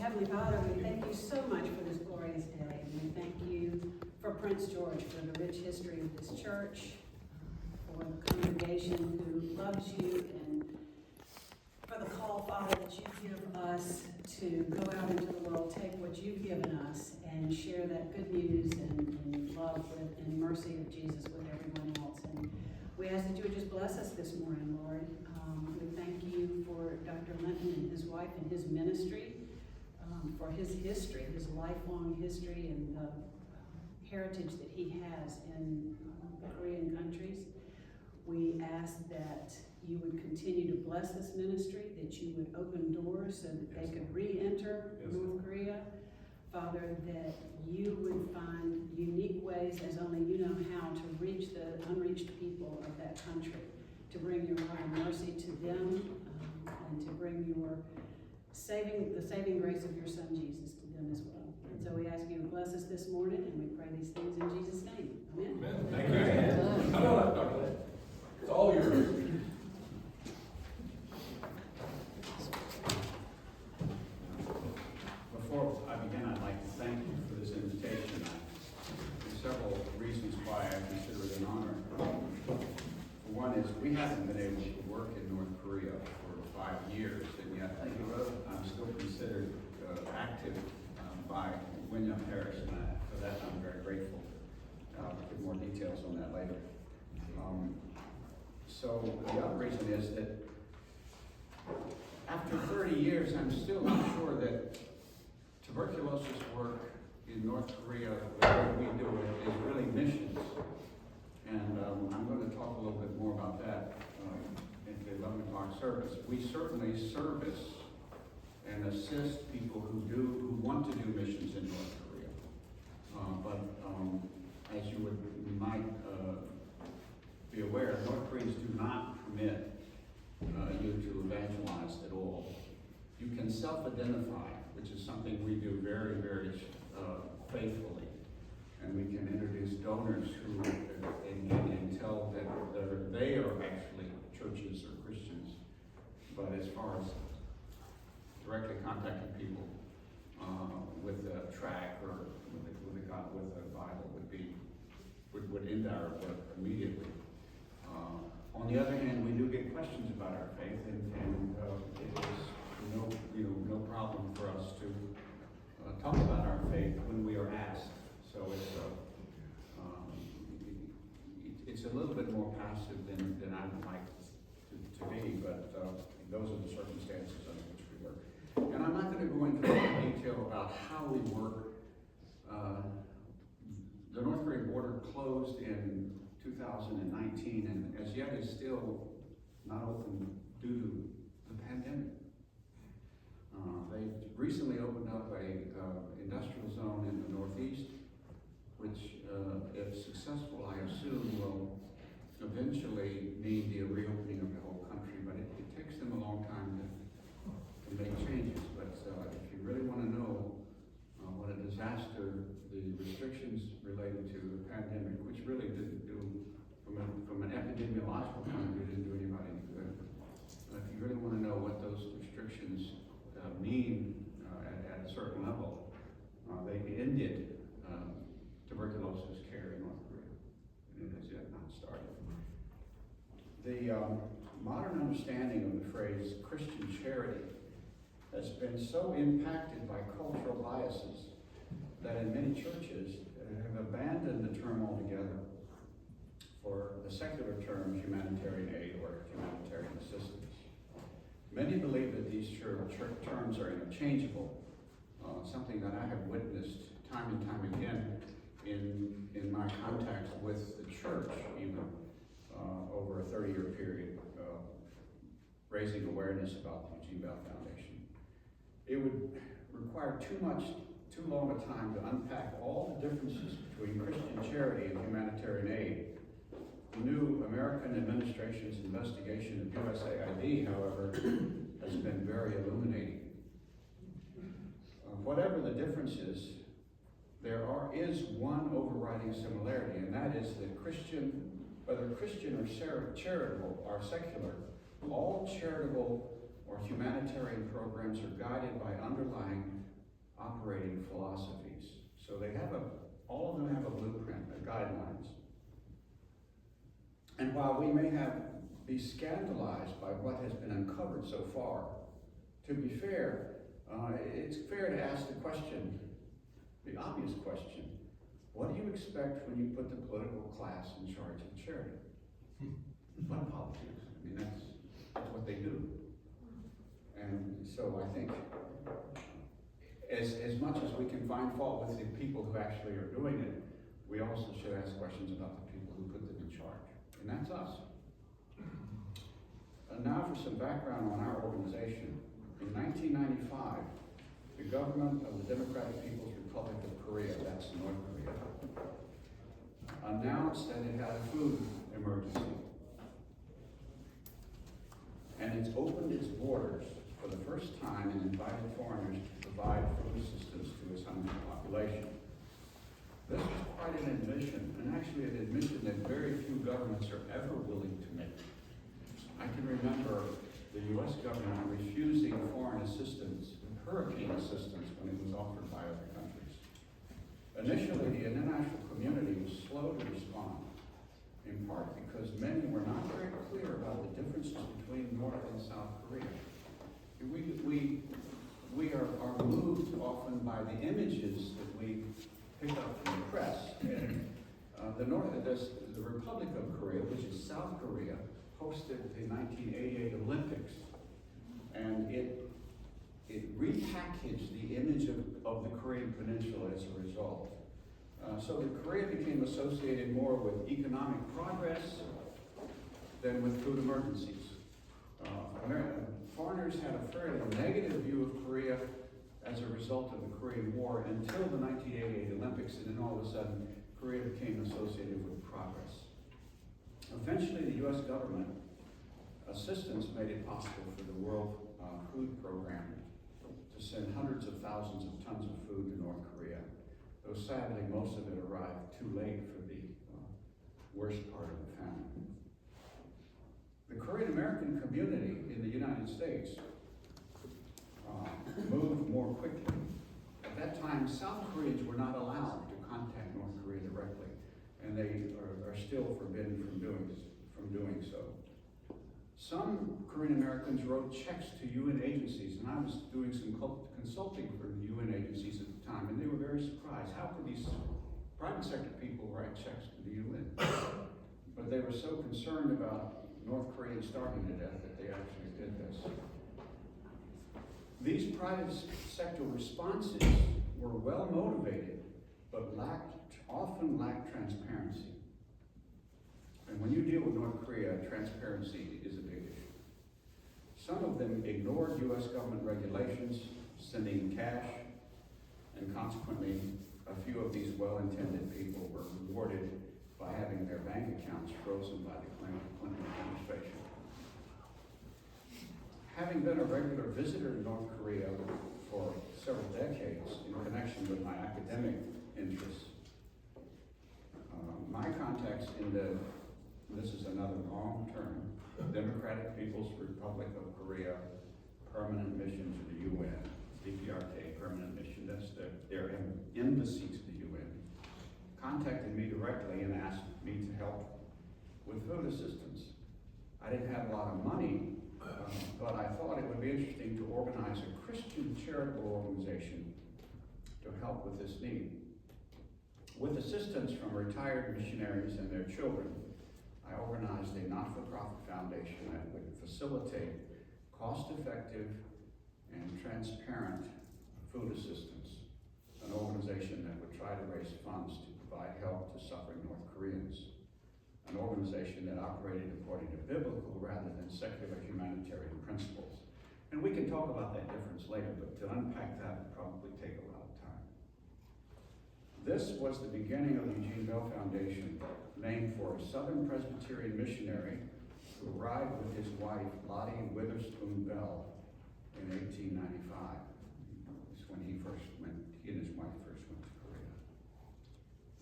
Heavenly Father, we thank you so much for this glorious day. And we thank you for Prince George, for the rich history of this church, for the congregation who loves you, and for the call, Father, that you give us to go out into the world, take what you've given us, and share that good news and love and mercy of Jesus with everyone else. And we ask that you would just bless us this morning, Lord. We thank you for Dr. Linton and his wife and his ministry, for his history, his lifelong history, and the heritage that he has in the Korean countries. We ask that you would continue to bless this ministry, that you would open doors so that they could re-enter North Korea. Father, that you would find unique ways, as only you know how, to reach the unreached people of that country, to bring your love and mercy to them, and to bring the saving grace of your Son Jesus to them as well. And so we ask you to bless us this morning, and we pray these things in Jesus' name. Amen. Thank you. It's all yours. Before I begin, I'd like to thank you for this invitation. There's several reasons why I consider it an honor. For one is we haven't been able to work in North Korea for 5 years, and yet I'm still considered active by Wyndham Parish, and for that I'm very grateful. I'll give more details on that later. So the other reason is that after 30 years, I'm still not sure that tuberculosis work in North Korea, the way we do it, is really missions. And I'm going to talk a little bit more about that in the 11 o'clock service. We certainly service and assist people who want to do missions in North Korea. But as you might be aware, North Koreans do not permit you to evangelize at all. You can self-identify, which is something we do very, very faithfully. And we can introduce donors who and tell that they are actually churches or Christians. But as far as directly contacting people with a tract or with a Bible would end our work immediately. On the other hand, we do get questions about our faith, and it is no problem for us to talk about our faith when we are asked. So it's a little bit more passive than I would like to be, but those are the circumstances under which we work. And I'm not going to go into detail about how we work. The North Korean border closed in 2019, and as yet is still not open due to the pandemic. They recently opened up a industrial zone in the northeast, which, if successful, I assume will eventually mean the reopening of the whole country. But it takes them a long time to make changes. But if you really want to know what a disaster the restrictions related to the pandemic, which really didn't do, from an epidemiological point of view, didn't do anybody any good. If you really want to know what those restrictions mean at a certain level, they ended tuberculosis care in North Korea. It has yet not started. The modern understanding of the phrase Christian charity has been so impacted by cultural biases that in many churches have abandoned the term altogether for the secular term humanitarian aid or humanitarian assistance. Many believe that these terms are interchangeable, something that I have witnessed time and time again in my contacts with the church, even over a 30-year period, raising awareness about the Eugene Bell Foundation. It would require too long a time to unpack all the differences between Christian charity and humanitarian aid. The new American administration's investigation of USAID, however, has been very illuminating. Whatever the differences, there is one overriding similarity, and that is that whether Christian or charitable or secular, all charitable or humanitarian programs are guided by underlying operating philosophies. So they have all of them have a blueprint, guidelines. And while we may be scandalized by what has been uncovered so far, to be fair, it's fair to ask the question, the obvious question, what do you expect when you put the political class in charge of charity? What politics? I mean, that's what they do. And so I think as much as we can find fault with the people who actually are doing it, we also should ask questions about the people who put them in charge. And that's us. And now for some background on our organization. In 1995, the government of the Democratic People's Republic of Korea, that's North Korea, announced that it had a food emergency. And it's opened its borders for the first time and invited foreigners to provide food assistance to its hungry population. This was quite an admission, and actually an admission that very few governments are ever willing to make. I can remember the U.S. government refusing foreign assistance, hurricane assistance, when it was offered by other countries. Initially, the international community was slow to respond, in part because many were not very clear about the differences between North and South Korea. We are moved often by the images that we pick up from the press. And the Republic of Korea, which is South Korea, hosted the 1988 Olympics, and it repackaged the image of the Korean Peninsula as a result. So that Korea became associated more with economic progress than with food emergencies. Foreigners had a fairly negative view of Korea as a result of the Korean War until the 1988 Olympics, and then all of a sudden, Korea became associated with progress. Eventually, the U.S. government assistance made it possible for the World Food Program to send hundreds of thousands of tons of food to North Korea. Though sadly, most of it arrived too late for the worst part of the famine. The Korean American community in the United States moved more quickly. At that time, South Koreans were not allowed to contact North Korea directly, and they are still forbidden from doing so. Some Korean Americans wrote checks to UN agencies, and I was doing some consulting for the UN agencies at the time, and they were very surprised. How could these private sector people write checks to the UN? But they were so concerned about North Koreans starving to death that they actually did this. These private sector responses were well motivated, but often lacked transparency. And when you deal with North Korea, transparency is a big issue. Some of them ignored U.S. government regulations, sending cash, and consequently, a few of these well-intended people were rewarded by having their bank accounts frozen by the Clinton administration. Having been a regular visitor to North Korea for several decades in connection with my academic interests, my contacts in this is another long term, Democratic People's Republic of Korea permanent mission to the UN, DPRK permanent mission, that's their embassy to the UN, contacted me directly and asked me to help with food assistance. I didn't have a lot of money, but I thought it would be interesting to organize a Christian charitable organization to help with this need. With assistance from retired missionaries and their children, I organized a not-for-profit foundation that would facilitate cost-effective and transparent food assistance, an organization that would try to raise funds to provide help to suffering North Koreans, an organization that operated according to biblical rather than secular humanitarian principles. And we can talk about that difference later, but to unpack that would probably take a lot of time. This was the beginning of the Eugene Bell Foundation, named for a Southern Presbyterian missionary who arrived with his wife, Lottie Witherspoon Bell, in 1895. It's when he and his wife first went to Korea.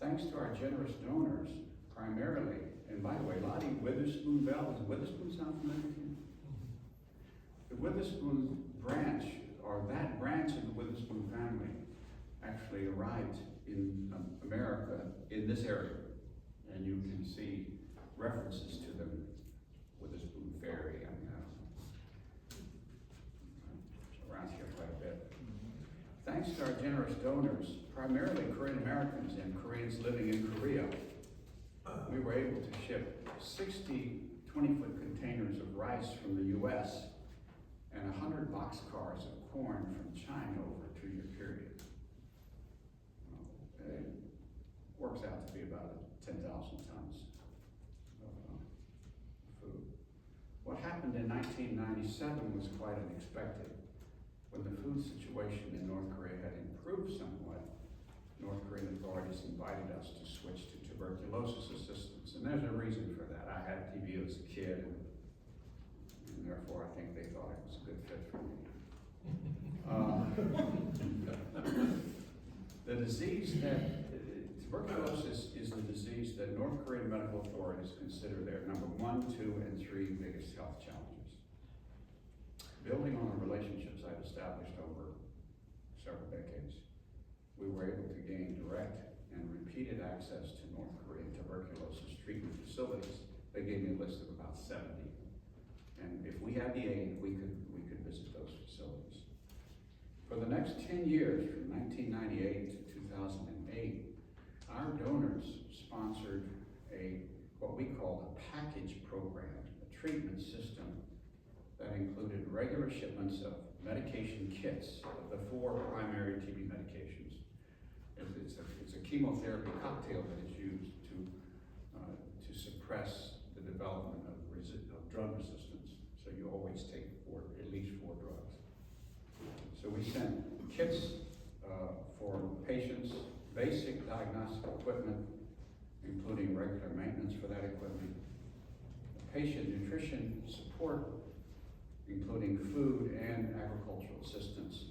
Thanks to our generous donors, primarily, and by the way, Lottie Witherspoon Bell, does Witherspoon sound familiar to you? The Witherspoon branch, or that branch of the Witherspoon family, actually arrived in America in this area. And you can see references to them with the spoon ferry and around here quite a bit. Thanks to our generous donors, primarily Korean Americans and Koreans living in Korea, we were able to ship 60 20-foot containers of rice from the US and 100 boxcars of corn from China over a 2-year period. It works out to be about 10,000 tons of food. What happened in 1997 was quite unexpected. When the food situation in North Korea had improved somewhat, North Korean authorities invited us to switch to tuberculosis assistance. And there's a reason for that. I had TB as a kid, and therefore I think they thought it was a good fit for me. The disease that, tuberculosis is the disease that North Korean medical authorities consider their number 1, 2, and 3 biggest health challenges. Building on the relationships I've established over several decades, we were able to gain direct and repeated access to North Korean tuberculosis treatment facilities. They gave me a list of about 70. And if we had the aid, we could visit those facilities. For the next 10 years, from 1998 to 2008, our donors sponsored what we call a package program, a treatment system that included regular shipments of medication kits of the 4 primary TB medications. It's a chemotherapy cocktail that is used to suppress the development of drug resistance. So you always take at least 4 drugs. So we sent kits for patients, basic diagnostic equipment, including regular maintenance for that equipment, patient nutrition support, including food and agricultural assistance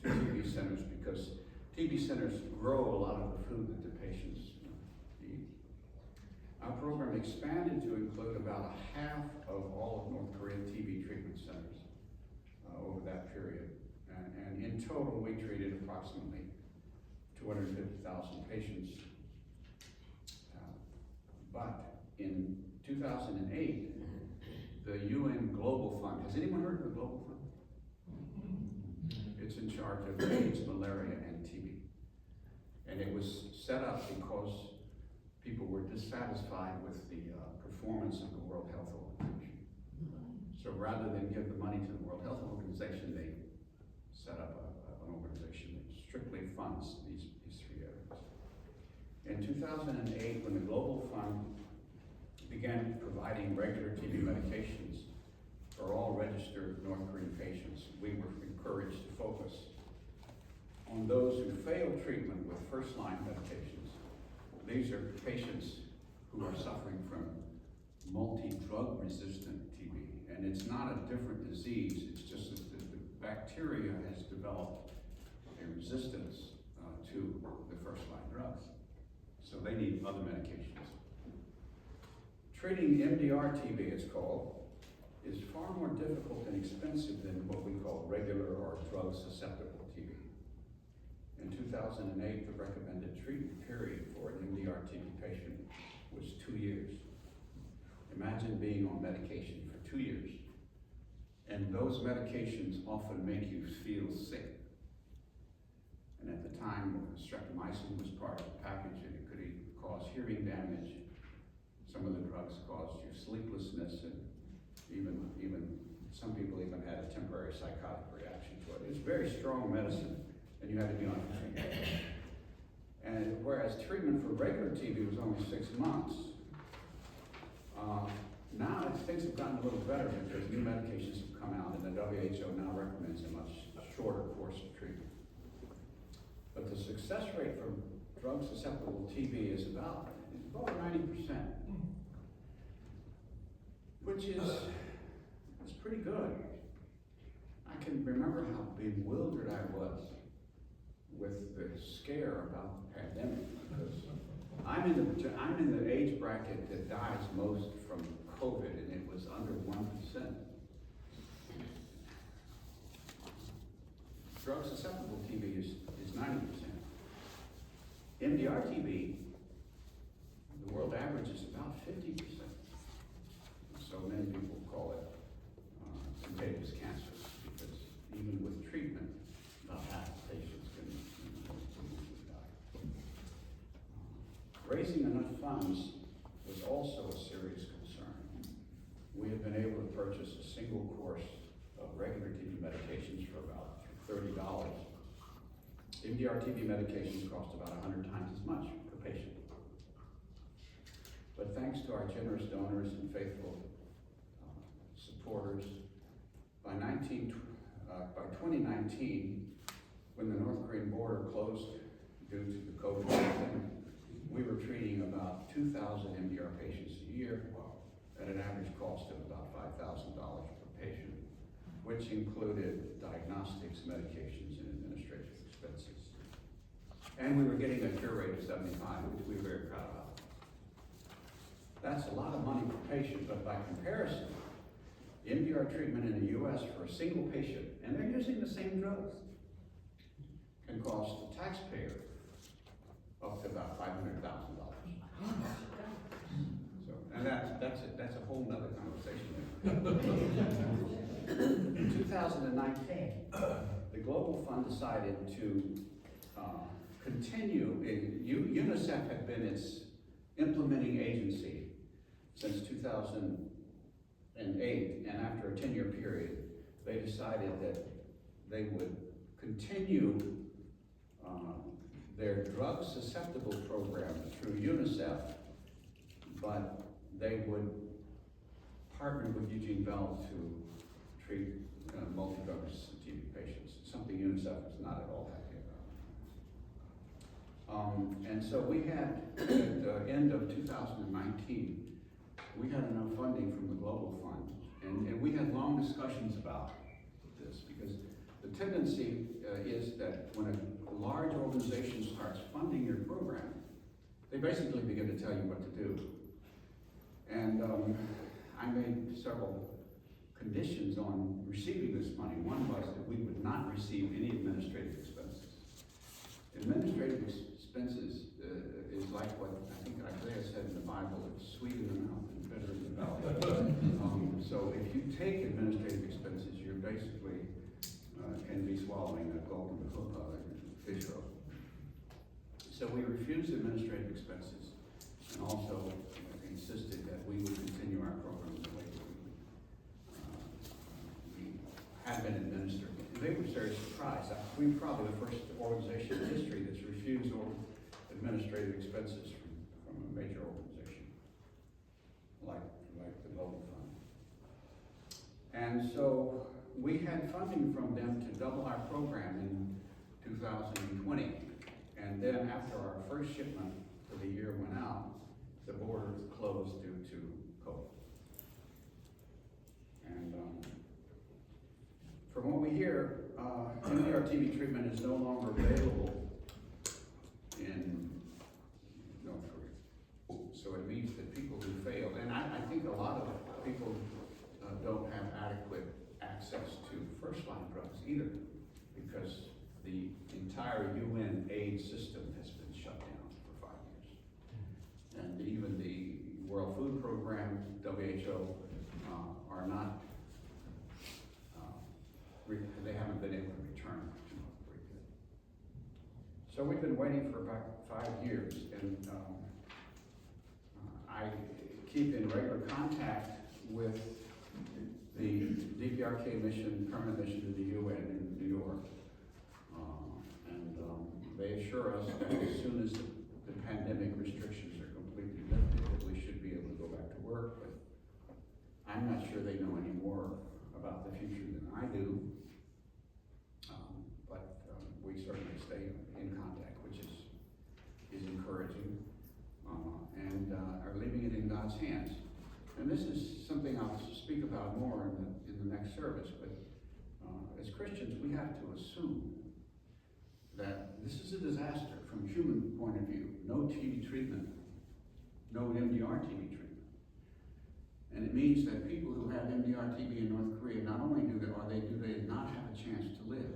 to TB centers, because TB centers grow a lot of the food that the patients eat. Our program expanded to include about half of all of North Korean TB treatment centers over that period. And in total, we treated approximately 250,000 patients. But in 2008, the UN Global Fund, has anyone heard of the Global Fund? It's in charge of AIDS, malaria, and TB. And it was set up because people were dissatisfied with the performance of the World Health Organization. So rather than give the money to the World Health Organization, they set up an organization that strictly funds these 3 areas. In 2008, when the Global Fund began providing regular TB medications for all registered North Korean patients, we were encouraged to focus on those who failed treatment with first-line medications. These are patients who are suffering from multi-drug resistant TB. And it's not a different disease, it's just that the bacteria has developed a resistance to the first-line drugs. So they need other medications. Treating MDR TB, it's called, is far more difficult and expensive than what we call regular or drug-susceptible TB. In 2008, the recommended treatment period for an MDR TB patient was 2 years. Imagine being on medication for 2 years. And those medications often make you feel sick. And at the time, streptomycin was part of the package, and it could cause hearing damage. Some of the drugs caused you sleeplessness, and even some people even had a temporary psychotic reaction to it. It was very strong medicine, and you had to be on it for 3 days. And whereas treatment for regular TB was only 6 months, now things have gotten a little better because new medications have come out, and the WHO now recommends a much shorter course of treatment. But the success rate for drug-susceptible TB is about 90%, which is pretty good. I can remember how bewildered I was with the scare about the pandemic, because I'm in the age bracket that dies most from COVID, and it was under 1%. Drug-susceptible TB is 90%. MDR-TB, the world average is about 50%. So many people call it contagious cancer, because even with treatment, about half the patients can die. Raising enough funds was also a serious concern. We have been able to purchase a single course of regular TB medications for about $30. MDR-TB medications cost about 100 times as much per patient. But thanks to our generous donors and faithful supporters, by 2019, when the North Korean border closed due to the COVID pandemic, we were treating about 2,000 MDR patients a year at an average cost of about $5,000 per patient, which included diagnostics, medications, and administrative expenses. And we were getting a cure rate of 75, which we were very proud of. That's a lot of money per patient, but by comparison, MDR treatment in the US for a single patient, and they're using the same drugs, can cost the taxpayer up to about $500,000. So, and that's a whole nother conversation. In 2019, the Global Fund decided to continue. UNICEF had been its implementing agency since 2008, and after a 10-year period, they decided that they would continue their drug-susceptible program through UNICEF, but they would partner with Eugene Bell to treat multi-drug-resistant TB patients, something UNICEF was not at all happy about. And so we had, at the end of 2019, we had enough funding from the Global Fund, and we had long discussions about this, because the tendency is that when a large organization starts funding your program, they basically begin to tell you what to do. And I made several conditions on receiving this money. One was that we would not receive any administrative expenses. Administrative expenses is like what I think Isaiah said in the Bible: it's sweet in the mouth and bitter in the belly. So if you take administrative expenses, you're basically can be swallowing a golden fish roll. So we refused administrative expenses, and also insisted that we would continue our program the way we had been administered. And they were very surprised. We're probably the first organization in history that's refused administrative expenses from a major organization like the Global Fund. And so we had funding from them to double our program in 2020. And then after our first shipment for the year went out, the border closed due to COVID. And from what we hear, MDR-TB treatment is no longer available in North Korea. So it means that people who failed, and I think a lot of people don't have adequate access to first-line drugs either, because the entire UN aid system has been shut down for 5 years. And even the World Food Program, WHO, are not, they haven't been able to return to North Korea. So we've been waiting for about 5 years, and I keep in regular contact with the DPRK mission, permanent mission to the UN in New York. They assure us that as soon as the pandemic restrictions are completely lifted, that we should be able to go back to work. But I'm not sure they know any more about the future than I do. But we certainly stay in contact, which is encouraging, and are leaving it in God's hands. And this is something I'll speak about more in the next service. But as Christians, we have to assume that this is a disaster from a human point of view. No TB treatment, no MDR-TB treatment. And it means that people who have MDR-TB in North Korea, not only do they not have a chance to live,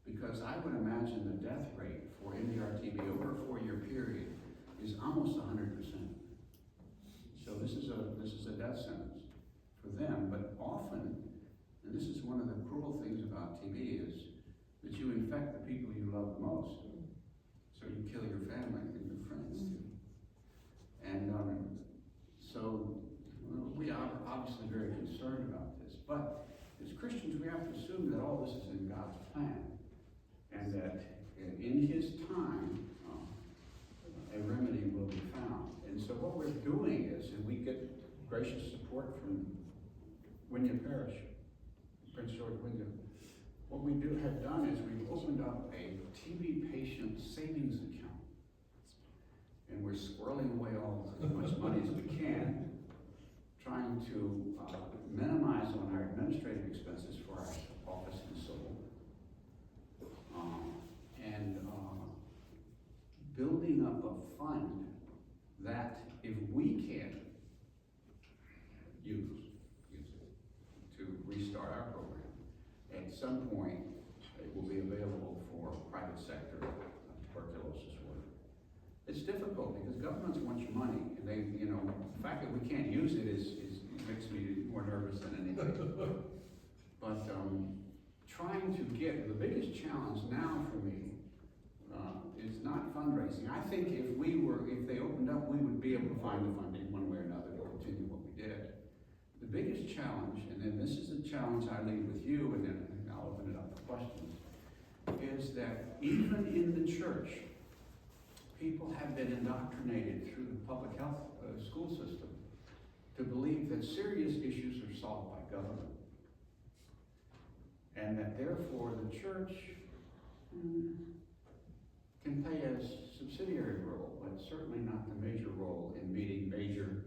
because I would imagine the death rate for MDR-TB over a 4-year period is almost 100%. So this is a death sentence for them, but often, and this is one of the cruel things about TB, is that you infect the people you love the most. So you kill your family and your friends too. And so we are obviously very concerned about this, but as Christians we have to assume that all this is in God's plan, and that in His time a remedy will be found. And so what we're doing is, and we get gracious support from Wynyard Parish, Prince George Wynyard. What we have done is we've opened up a TB patient savings account. And we're squirreling away all as much money as we can, trying to minimize on our administrative expenses for our office and so and building up a fund that if we can't use it to restart our program, at some point it will be available for private sector tuberculosis work. It's difficult because governments want your money, and they, the fact that we can't use it makes me more nervous than anything. But trying to get, the biggest challenge now for me is not fundraising. I think if they opened up, we would be able to find the funding one way or another to continue what we did. The biggest challenge, and then this is the challenge I leave with you, and then I'll open it up for questions, is that even in the church, people have been indoctrinated through the public health school system to believe that serious issues are solved by government. And that therefore the church can play a subsidiary role, but certainly not the major role in meeting major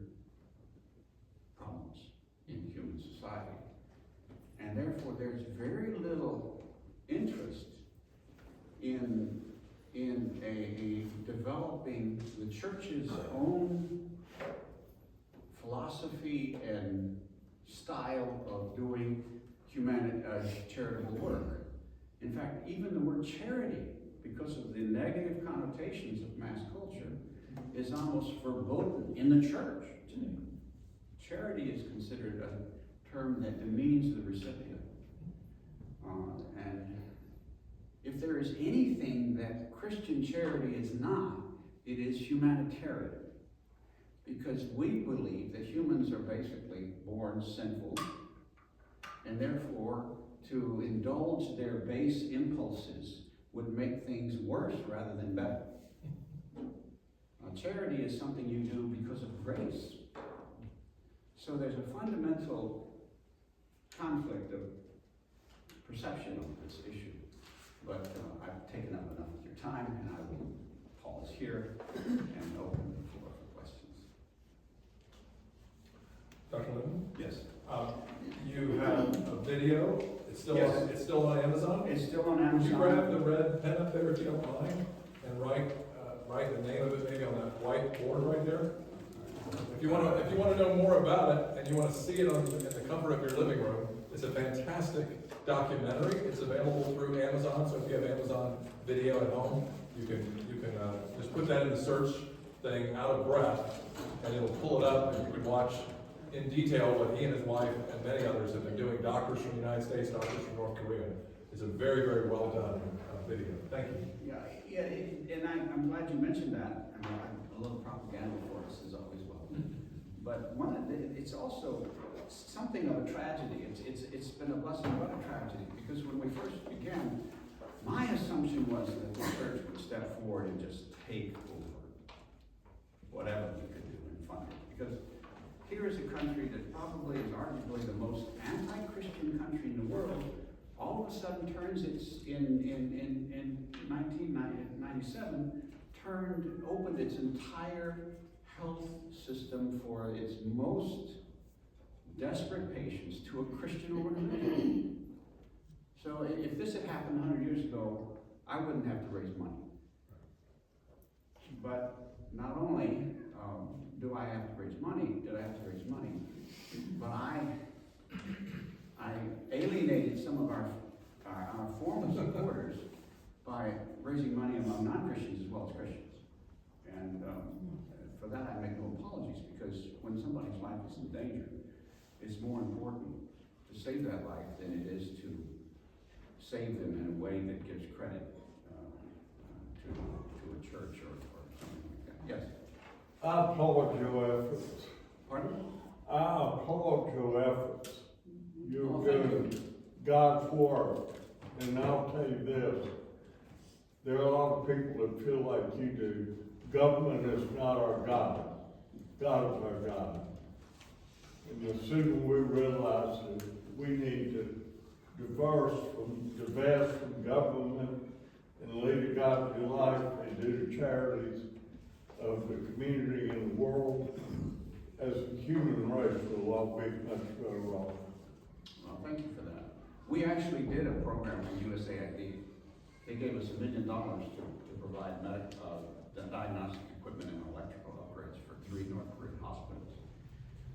problems in human society. And therefore there's very little interest in developing the church's own philosophy and style of doing charitable work. In fact, even the word charity, because of the negative connotations of mass culture, is almost verboten in the church today. Charity is considered a term that demeans the recipient. And if there is anything that Christian charity is not, it is humanitarian. Because we believe that humans are basically born sinful, and therefore to indulge their base impulses would make things worse rather than better. Charity is something you do because of grace. So there's a fundamental conflict of perception of this issue. But I've taken up enough of your time, and I will pause here and open the floor for questions. Dr. Linton? Yes. You have a video. It's still Yes. it's still on Amazon. It's still on Amazon. Would you grab the red pen up there if you don't mind, and write the name of it maybe on that white board right there? If you want to know more about it and you want to see it in the comfort of your living room, it's a fantastic documentary. It's available through Amazon. So if you have Amazon Video at home, you can just put that in the search thing, out of breath, and it'll pull it up, and you can watch in detail what he and his wife and many others have been doing. Doctors from the United States, doctors from North Korea. It's a very, very well done video. Thank you. Yeah, and I'm glad you mentioned that. A little propaganda for us is always welcome. But it's also something of a tragedy. It's been a blessing but a tragedy, because when we first began, my assumption was that the church would step forward and just take over whatever we could do in funding. Because here is a country that probably is arguably the most anti-Christian country in the world. All of a sudden turns in 1997, opened its entire health system for its most desperate patients to a Christian organization. So if this had happened 100 years ago, I wouldn't have to raise money. But not only do I have to raise money, but I alienated some of our former supporters by raising money among non-Christians as well as Christians. And for that, I make no apologies, because when somebody's life is in danger, it's more important to save that life than it is to save them in a way that gives credit to a church or something like that. Yes? I applaud your efforts. Pardon? I applaud your efforts. You're Oh, thank doing God's work. And I'll tell you this, there are a lot of people that feel like you do. Government is not our God. God is our God. And the sooner we realize that we need to divest from government and lead a godly life and do the charities of the community and the world, as a human race, we'll all be much better off. Well, thank you for that. We actually did a program from USAID. They gave us $1 million to provide diagnostic equipment and electrical upgrades for 3 North Korean hospitals.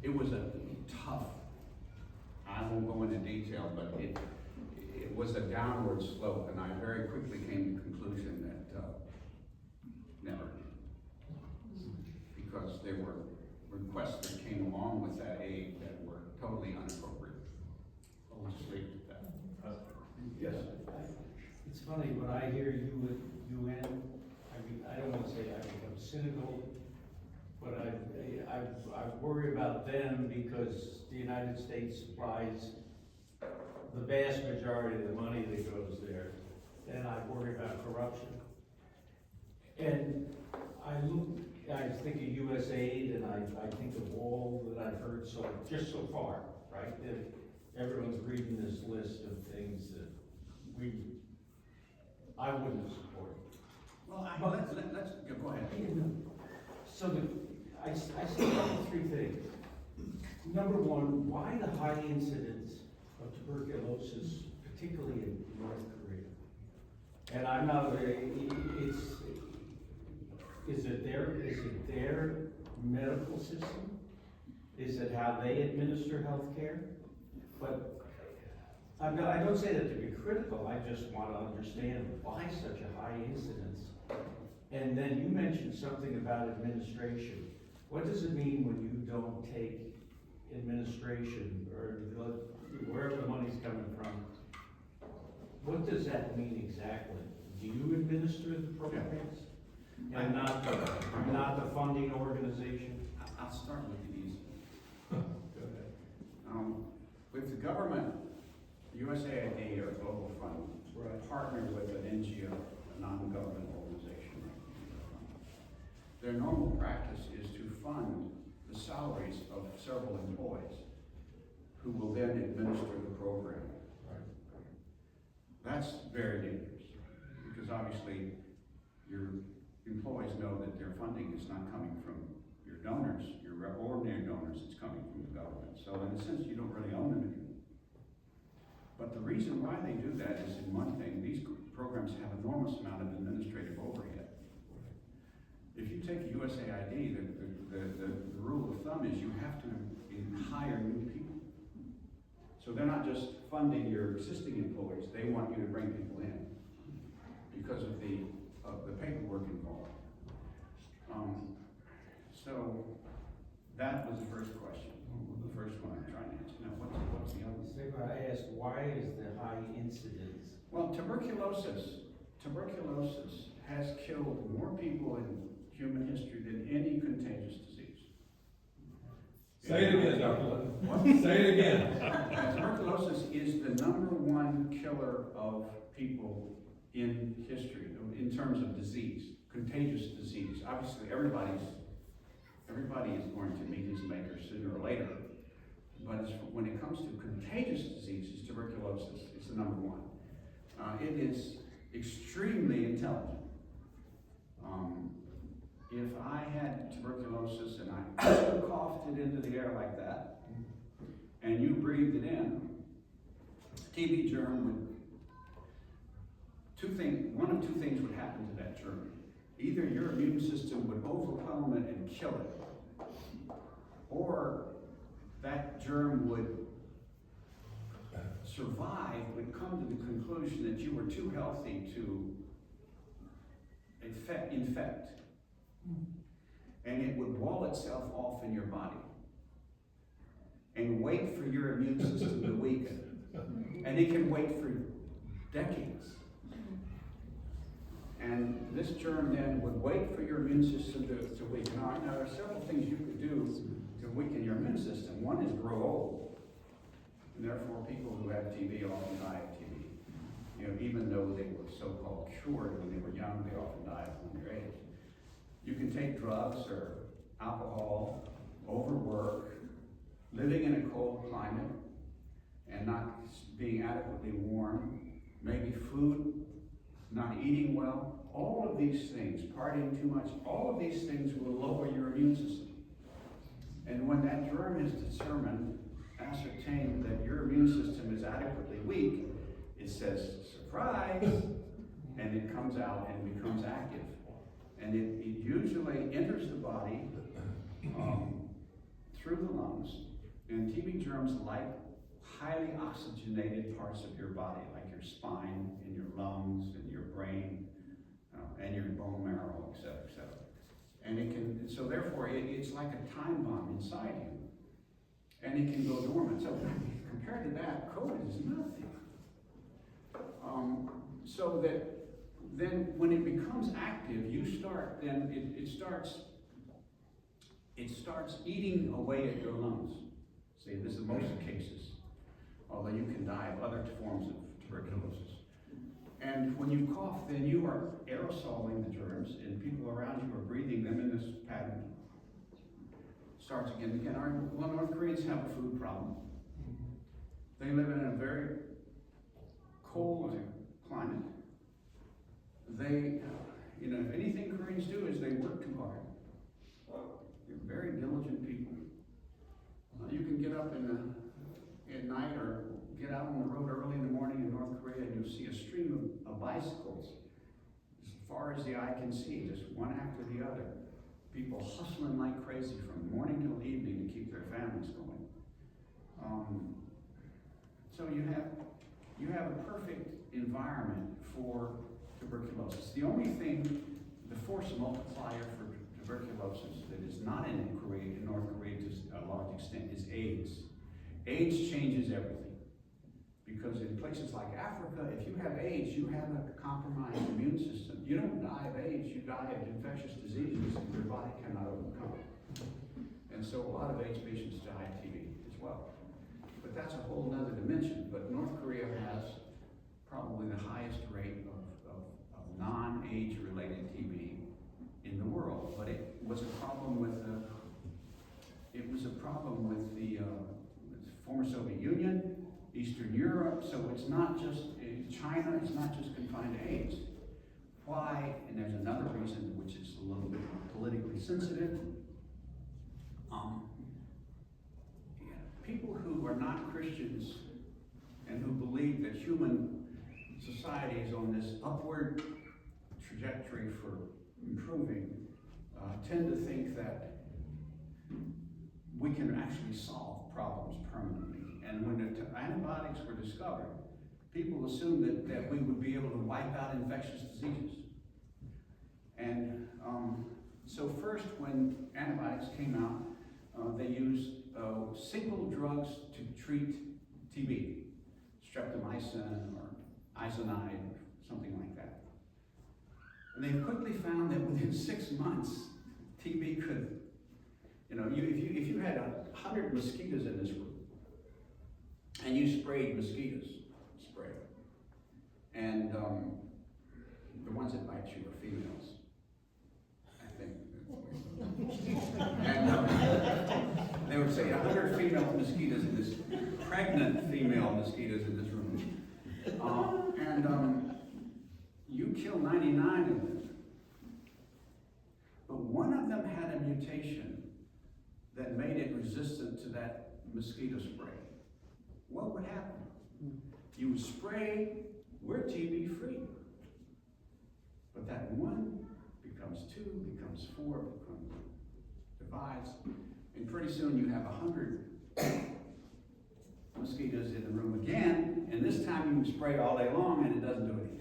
It was a tough, I won't go into detail, but it was a downward slope, and I very quickly came to the conclusion that never. Because there were requests that came along with that aid that were totally inappropriate. I'll just leave it at that. Yes? It's funny, when I hear you with UN, I don't want to say I become cynical, but I worry about them because the United States supplies the vast majority of the money that goes there, and I worry about corruption. And I think of USAID, and I think of all that I've heard just so far, right? That everyone's reading this list of things that I wouldn't support. Well, let's go ahead. So I see 3 things. Number one, why the high incidence of tuberculosis, particularly in North Korea? And I'm not, is it their medical system? Is it how they administer health care? But I don't say that to be critical, I just want to understand why such a high incidence. And then you mentioned something about administration. What does it mean when you don't take administration or wherever the money's coming from? What does that mean exactly? Do you administer the programs? And not the funding organization? I'll start with the easy. Go ahead. With the government, USAID or Global Fund, partner with an NGO, a non-government organization. Their normal practice is to fund the salaries of several employees who will then administer the program. That's very dangerous, because obviously your employees know that their funding is not coming from your donors, your ordinary donors, it's coming from the government. So in a sense, you don't really own them anymore. But the reason why they do that is, in one thing, these programs have enormous amount of administrative overhead. If you take USAID, the rule of thumb is you have to hire new people. So they're not just funding your existing employees, they want you to bring people in because of the paperwork involved. So that was the first question, the first one I'm trying to answer. Now, what's the other? I asked, why is the high incidence? Well, tuberculosis has killed more people in human history than any contagious disease. Say it again, Dr. Linton. What? Say it again. Tuberculosis is the #1 killer of people in history, in terms of disease, contagious disease. Obviously, everybody is going to meet his maker sooner or later, but when it comes to contagious diseases, tuberculosis is the #1. It is extremely intelligent. If I had tuberculosis and I coughed it into the air like that, and you breathed it in, TB germ would, one of two things would happen to that germ. Either your immune system would overwhelm it and kill it, or that germ would survive, would come to the conclusion that you were too healthy to infect. And it would wall itself off in your body and wait for your immune system to weaken. And it can wait for decades. And this germ then would wait for your immune system to weaken. Now, there are several things you could do to weaken your immune system. One is grow old. And therefore, people who have TB often die of TB. You know, even though they were so-called cured when they were young, they often die of their age. You can take drugs or alcohol, overwork, living in a cold climate, and not being adequately warm, maybe food, not eating well, all of these things, partying too much, all of these things will lower your immune system. And when that germ is determined, ascertained that your immune system is adequately weak, it says, surprise, and it comes out and becomes active. And it usually enters the body through the lungs. And TB germs like highly oxygenated parts of your body, like your spine and your lungs and your brain and your bone marrow, et cetera, et cetera. And it can, so therefore it's like a time bomb inside you. And it can go dormant. So compared to that, COVID is nothing. So that then when it becomes active, you start, then it starts eating away at your lungs. See, this is most cases, although you can die of other forms of tuberculosis. And when you cough, then you are aerosoling the germs, and people around you are breathing them in this pattern. Starts again and again. Well, North Koreans have a food problem. They live in a very cold climate. They, you know, if anything Koreans do is they work too hard. They're very diligent people. You can get up at night or get out on the road early in the morning in North Korea and you'll see a stream of bicycles as far as the eye can see, just one after the other. People hustling like crazy from morning till evening to keep their families going. So you have a perfect environment for tuberculosis. The only thing, the force multiplier for tuberculosis that is not in North Korea to a large extent is AIDS. AIDS changes everything. Because in places like Africa, if you have AIDS, you have a compromised immune system. You don't die of AIDS, you die of infectious diseases that your body cannot overcome. And so a lot of AIDS patients die of TB as well. But that's a whole other dimension. But North Korea has probably the highest rate of non-AIDS related TB in the world. But it was a problem with the former Soviet Union, Eastern Europe, so it's not just China, it's not just confined to AIDS. Why? And there's another reason which is a little bit politically sensitive. People who are not Christians and who believe that human society is on this upward trajectory for improving tend to think that we can actually solve problems permanently. And when the antibiotics were discovered, people assumed that we would be able to wipe out infectious diseases. And so first, when antibiotics came out, they used single drugs to treat TB, streptomycin or isoniazid, something like that. And they quickly found that within 6 months, TB could, you know, if you had 100 mosquitoes in this room, and you sprayed mosquitoes, and the ones that bite you are females, I think. And they would say 100 female mosquitoes in this, pregnant female mosquitoes in this room, and you kill 99 of them. But one of them had a mutation that made it resistant to that mosquito spray. What would happen? You would spray, we're TB free. But that one becomes 2, becomes 4, divides, and pretty soon you have 100 mosquitoes in the room again, and this time you can spray all day long and it doesn't do anything.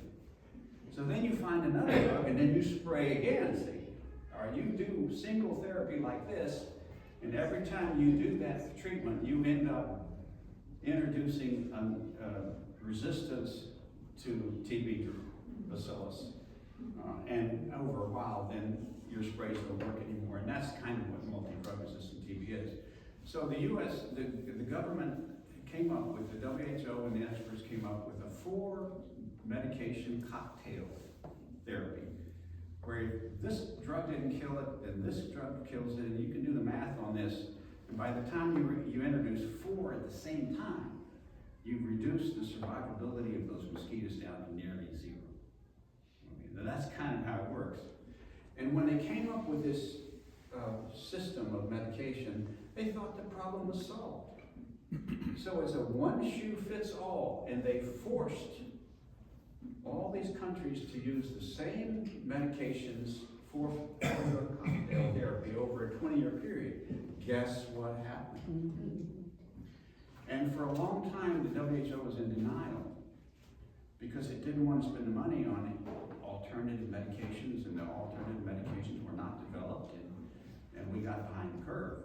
So then you find another drug and then you spray again, see? All or you do single therapy like this, and every time you do that treatment, you end up introducing resistance to TB bacillus. And over a while, then your sprays don't work anymore. And that's kind of what multi-drug resistant TB is. So the US, the government came up with, the WHO and the experts came up with a 4 medication cocktail therapy, where if this drug didn't kill it, then this drug kills it, and you can do the math on this. And by the time you introduce 4 at the same time, you've reduced the survivability of those mosquitoes down to nearly 0. Now that's kind of how it works. And when they came up with this system of medication, they thought the problem was solved. So it's a one-shoe-fits-all, and they forced all these countries to use the same medications for cocktail therapy over a 20-year period. Guess what happened? And for a long time, the WHO was in denial because it didn't want to spend the money on alternative medications, and the alternative medications were not developed, and we got behind the curve.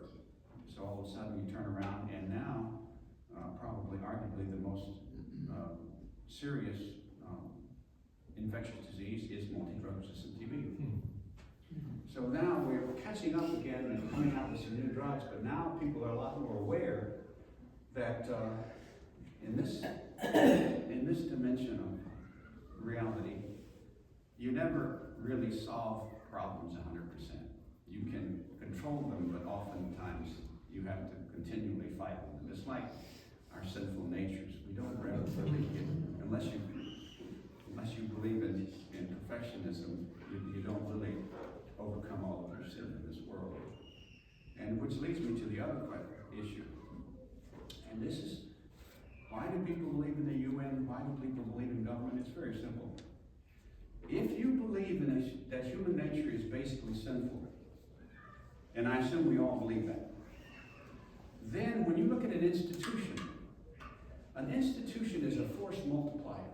So all of a sudden you turn around, and now probably arguably the most serious infectious disease is multi-drug resistant TB. So now we're catching up again and coming out with some new drugs, but now people are a lot more aware that in this dimension of reality, you never really solve problems 100%. You can control them, but oftentimes you have to continually fight with them. It's like our sinful natures. We don't really get, unless you believe in perfectionism, you don't really overcome all of your sin in this world. And which leads me to the other issue. And this is, why do people believe in the UN? Why do people believe in government? It's very simple. If you believe that human nature is basically sinful, and I assume we all believe that, then when you look at an institution is a force multiplier.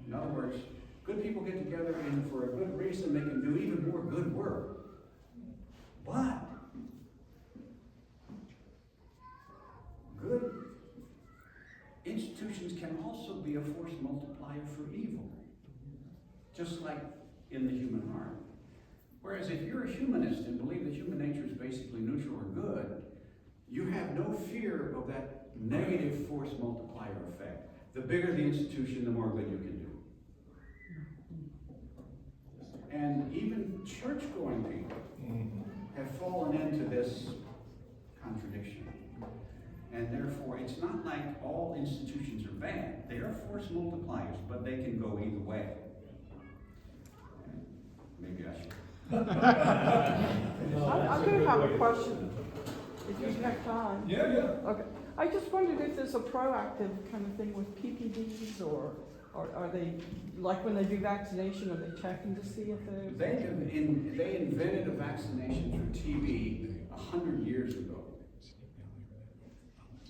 In other words, good people get together, and for a good reason they can do even more good work. But good institutions can also be a force multiplier for evil, just like in the human heart. Whereas if you're a humanist and believe that human nature is basically neutral or good, you have no fear of that negative force multiplier effect. The bigger the institution, the more good you can do. And even church-going people have fallen into this contradiction. And therefore, it's not like all institutions are bad. They are force multipliers, but they can go either way. Maybe I should. I do have a question, if you have time. Yeah. Okay, I just wondered if there's a proactive kind of thing with PPDs, or are they, like when they do vaccination, are they checking to see if there's? They invented a vaccination for TB 100 years ago.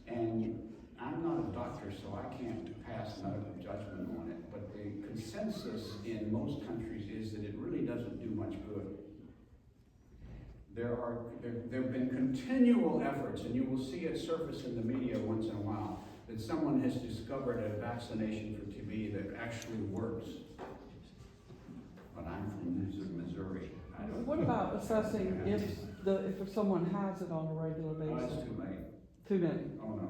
And I'm not a doctor, so I can't pass medical judgment on it, but the consensus in most countries is that it really doesn't do much good. There have been continual efforts, and you will see it surface in the media once in a while, that someone has discovered a vaccination for TB that actually works. But I'm from Missouri. What about assessing if someone has it on a regular Oh, basis? it's too late. Too many, Oh, no.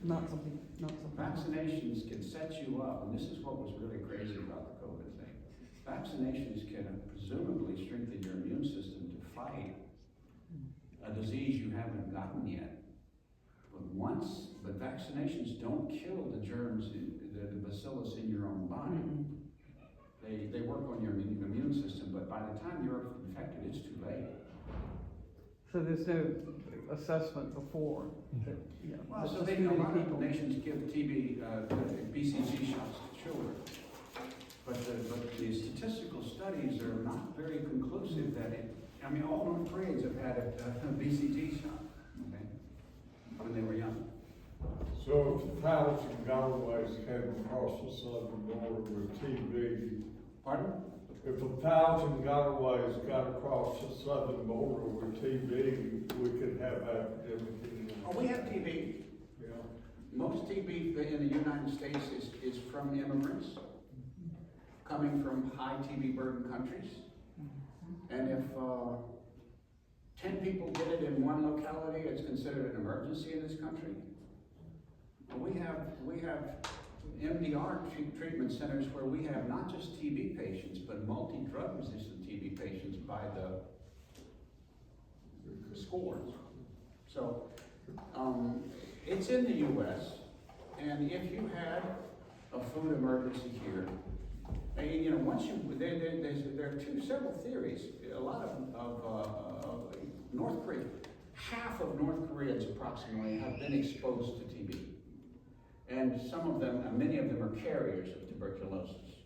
not something. Vaccinations can set you up, and this is what was really crazy about the COVID thing. Vaccinations can presumably strengthen your immune system to fight a disease you haven't gotten yet. But vaccinations don't kill the germs, the bacillus in your own body. They work on your immune system, but by the time you're infected, it's too late. So there's no assessment before? Well, so a lot of nations give TB, BCG shots to children. But the statistical studies are not very conclusive that all North Koreans have had a BCG shot, okay, when they were young. So if pilots and gotaways came across the southern border with TB, Pardon? the if 1,000 gotaways got across the southern border with TB, we could have epidemic in Oh, we have TB. Yeah. Most TB in the United States is from immigrants coming from high TB burden countries. And if 10 people get it in one locality, it's considered an emergency in this country. And we have MDR treatment centers where we have not just TB patients, but multi-drug resistant TB patients by the scores. So, it's in the US, and if you had a food emergency here, and, you know, once you, there are several theories. A lot of North Korea, half of North Koreans approximately have been exposed to TB. And some of them, many of them are carriers of tuberculosis.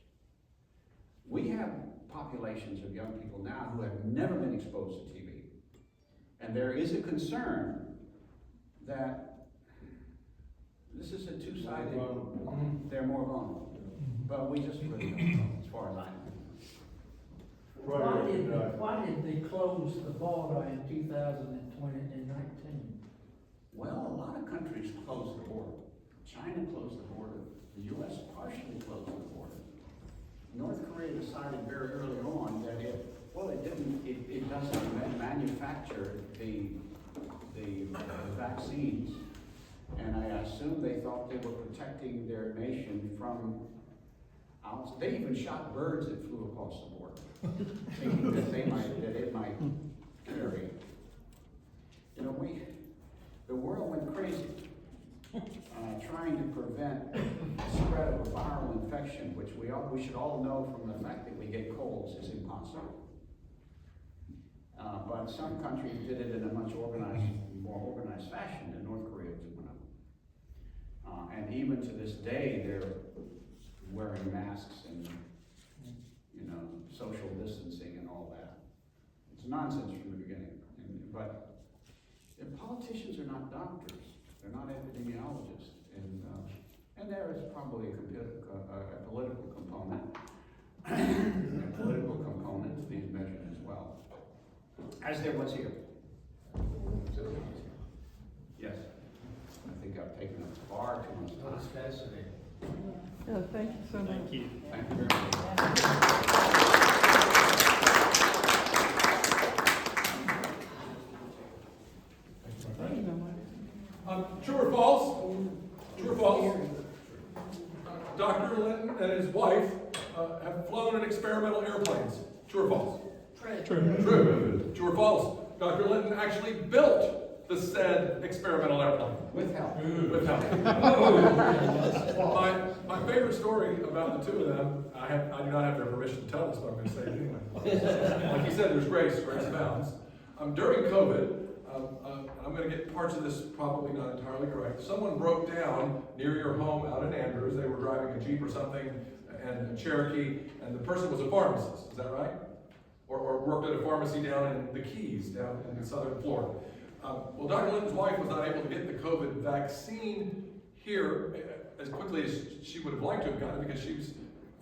We have populations of young people now who have never been exposed to TB. And there is a concern that this is a two-sided, they're more vulnerable. But we just really don't know, as far as I know. Why did they close the border in 2020 and 19? Well, a lot of countries closed the border. China closed the border. The US partially closed the border. North Korea decided very early on that it doesn't manufacture the vaccines. And I assume they thought they were protecting their nation from they even shot birds that flew across the border, thinking that it might carry. You know, the world went crazy trying to prevent the spread of a viral infection, which we should all know from the fact that we get colds is impossible. But some countries did it in a much more organized fashion than North Korea was one of them. And even to this day, they're wearing masks and, you know, social distancing and all that. It's nonsense from the beginning. But politicians are not doctors. They're not epidemiologists. And there is probably a political component, to these measures as well, as there was here. Yes. I think I've taken up far too much time. That's fascinating. Yeah, thank you so much. Thank you very much. True or false? True or false? Dr. Linton and his wife have flown in experimental airplanes. True or false? True. True. True or false? Dr. Linton actually built the said experimental airplane. With help. With help. My favorite story about the two of them, I do not have their permission to tell this, but I'm going to say it anyway. Like you said, there's grace abounds. During COVID, I'm going to get parts of this probably not entirely correct. Someone broke down near your home out in Andrews. They were driving a Jeep or something, and a Cherokee, and the person was a pharmacist. Is that right? Or worked at a pharmacy down in the Keys, down in southern Florida. Well, Dr. Linton's wife was not able to get the COVID vaccine here as quickly as she would have liked to have gotten it because she was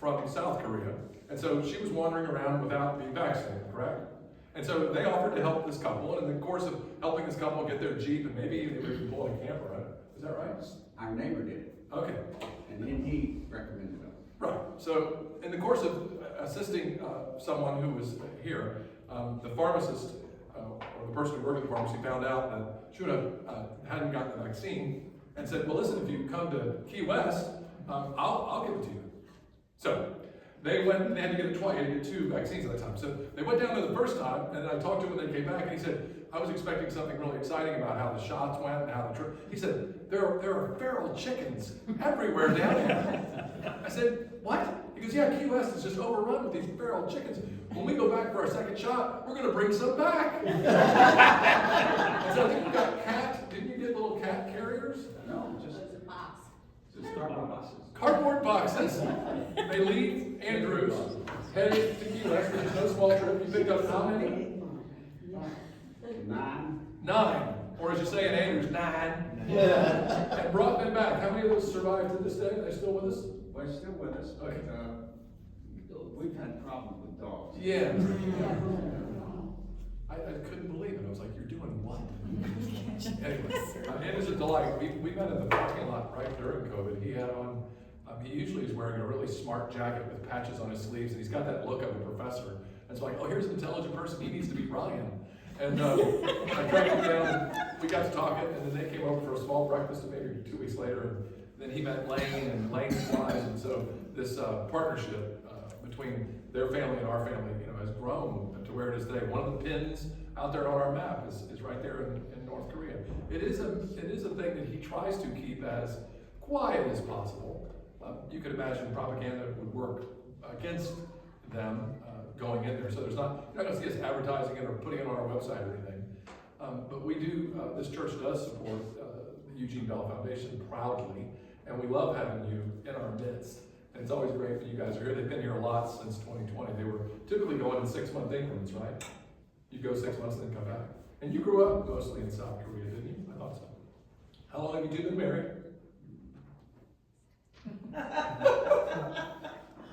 from South Korea. And so she was wandering around without being vaccinated, correct? And so they offered to help this couple, and in the course of helping this couple get their Jeep, and maybe they were even pulling a camper out. Is that right? Our neighbor did. Okay. And then he recommended it. Right. So in the course of assisting someone who was here, the pharmacist, or the person who worked at the pharmacy, found out that Shuna hadn't gotten the vaccine, and said, well, listen, if you come to Key West, I'll give it to you. So they went, and they had to get it twice, they had to get 2 vaccines at that time. So they went down there the first time, and I talked to him when they came back, and he said, I was expecting something really exciting about how the shots went and how the trip. He said, there are feral chickens everywhere down here. I said, what? He goes, yeah, Key West is just overrun with these feral chickens. When we go back for our second shot, we're going to bring some back. And so I think you got cat, didn't you get little cat carriers? No, just cardboard boxes. Cardboard boxes. They leave Andrews, headed to Key West, which is no small trip. You picked up how many? 9. Or as you say in Andrews, 9. Yeah. And brought them back. How many of those survived to this day? Are they still with us? Well, it's still with us, but we've had problems with dogs. Yeah. I couldn't believe it. I was like, you're doing what? Anyway, it is a delight. We met in the parking lot right during COVID. He had on, he usually is wearing a really smart jacket with patches on his sleeves, and he's got that look of a professor. And it's like, oh, here's an intelligent person. He needs to be Ryan. And I tracked him down. We got to talking, and then they came over for a small breakfast, maybe 2 weeks later. And then he met Lane and Lane's wives, and so this partnership between their family and our family, has grown to where it is today. One of the pins out there on our map is right there in North Korea. It is a thing that he tries to keep as quiet as possible. You could imagine propaganda would work against them going in there. So you're not going to see us advertising it or putting it on our website or anything. But we do, this church does support the Eugene Bell Foundation proudly, and we love having you in our midst. And it's always great that you guys are here. They've been here a lot since 2020. They were typically going in 6-month increments, right? You go 6 months and then come back. And you grew up mostly in South Korea, didn't you? I thought so. How long have you two been married?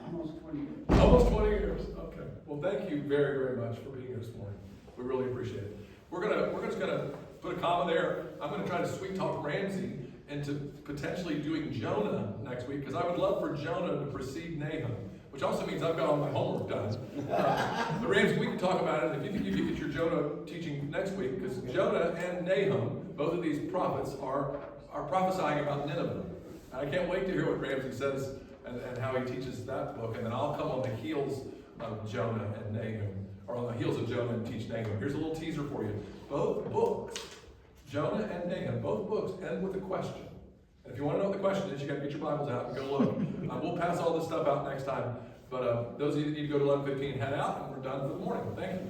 Almost 20 years. Almost 20 years. Okay. Well, thank you very, very much for being here this morning. We really appreciate it. We're just gonna put a comma there. I'm gonna try to sweet talk Ramsey into potentially doing Jonah next week, because I would love for Jonah to precede Nahum, which also means I've got all my homework done. But Ramsey, we can talk about it if you get your Jonah teaching next week, because Jonah and Nahum, both of these prophets, are prophesying about Nineveh. And I can't wait to hear what Ramsey says and how he teaches that book, and then I'll come on the heels of Jonah and Nahum, or on the heels of Jonah and teach Nahum. Here's a little teaser for you. Both books, Jonah and Nahum, both books end with a question. And if you want to know what the question is, you got to get your Bibles out and go look. We'll pass all this stuff out next time. But those of you that need to go to 11:15, head out, and we're done for the morning. Thank you.